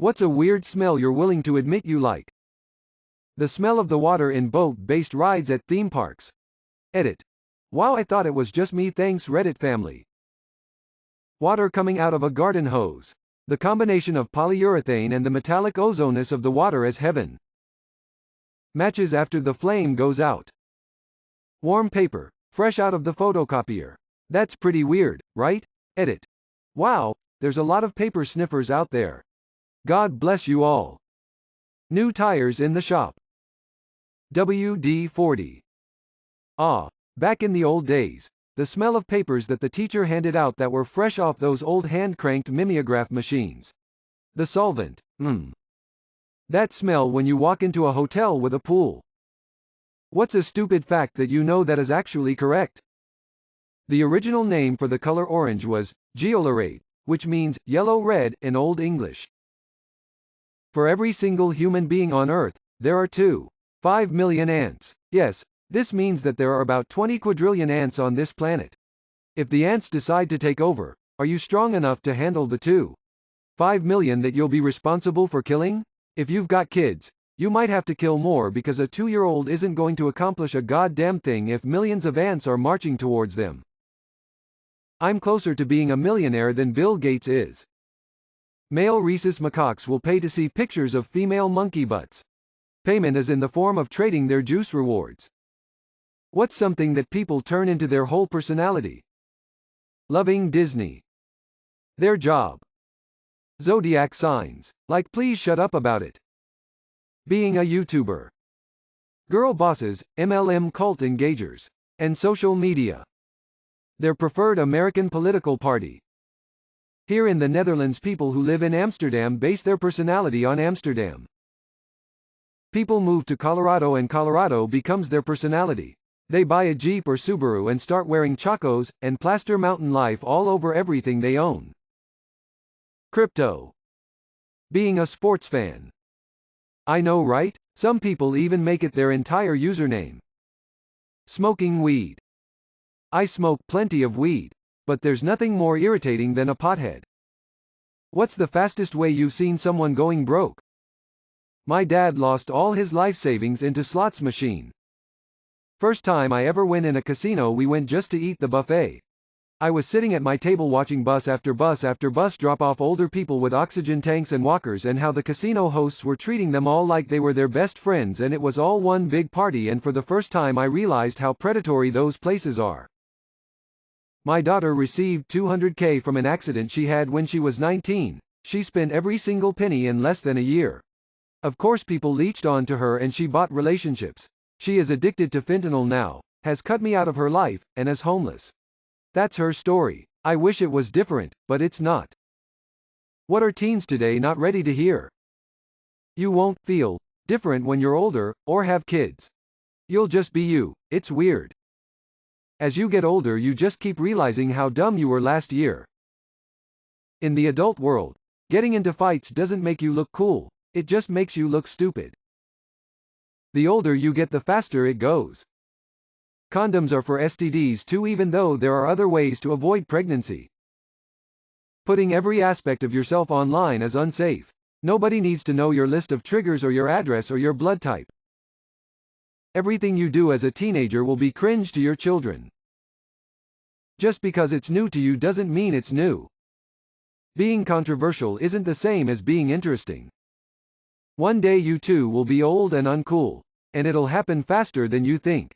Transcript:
What's a weird smell you're willing to admit you like? The smell of the water in boat-based rides at theme parks. Edit. Wow, I thought it was just me, thanks Reddit family. Water coming out of a garden hose. The combination of polyurethane and the metallic ozoneness of the water is heaven. Matches after the flame goes out. Warm paper, fresh out of the photocopier. That's pretty weird, right? Edit. Wow, there's a lot of paper sniffers out there. God bless you all. New tires in the shop. WD-40. Back in the old days, the smell of papers that the teacher handed out that were fresh off those old hand-cranked mimeograph machines. The solvent. That smell when you walk into a hotel with a pool. What's a stupid fact that you know that is actually correct? The original name for the color orange was geolorate, which means yellow-red in Old English. For every single human being on Earth, there are 2.5 million ants. Yes, this means that there are about 20 quadrillion ants on this planet. If the ants decide to take over, are you strong enough to handle the 2.5 million that you'll be responsible for killing? If you've got kids, you might have to kill more because a 2-year-old isn't going to accomplish a goddamn thing if millions of ants are marching towards them. I'm closer to being a millionaire than Bill Gates is. Male rhesus macaques will pay to see pictures of female monkey butts. Payment is in the form of trading their juice rewards. What's something that people turn into their whole personality? Loving Disney. Their job. Zodiac signs. Like, please shut up about it. Being a YouTuber. Girl bosses, MLM cult engagers. And social media. Their preferred American political party. Here in the Netherlands, people who live in Amsterdam base their personality on Amsterdam. People move to Colorado and Colorado becomes their personality. They buy a Jeep or Subaru and start wearing chacos, and plaster mountain life all over everything they own. Crypto. Being a sports fan. I know, right? Some people even make it their entire username. Smoking weed. I smoke plenty of weed. But there's nothing more irritating than a pothead. What's the fastest way you've seen someone going broke? My dad lost all his life savings into slots machine. First time I ever went in a casino, we went just to eat the buffet. I was sitting at my table watching bus after bus after bus drop off older people with oxygen tanks and walkers, and how the casino hosts were treating them all like they were their best friends, and it was all one big party, and for the first time I realized how predatory those places are. My daughter received $200K from an accident she had when she was 19. She spent every single penny in less than a year. Of course people leeched on to her and she bought relationships. She is addicted to fentanyl now, has cut me out of her life, and is homeless. That's her story. I wish it was different, but it's not. What are teens today not ready to hear? You won't feel different when you're older, or have kids. You'll just be you. It's weird. As you get older, you just keep realizing how dumb you were last year. In the adult world, getting into fights doesn't make you look cool, it just makes you look stupid. The older you get, the faster it goes. Condoms are for STDs too, even though there are other ways to avoid pregnancy. Putting every aspect of yourself online is unsafe. Nobody needs to know your list of triggers or your address or your blood type. Everything you do as a teenager will be cringe to your children. Just because it's new to you doesn't mean it's new. Being controversial isn't the same as being interesting. One day you too will be old and uncool. And it'll happen faster than you think.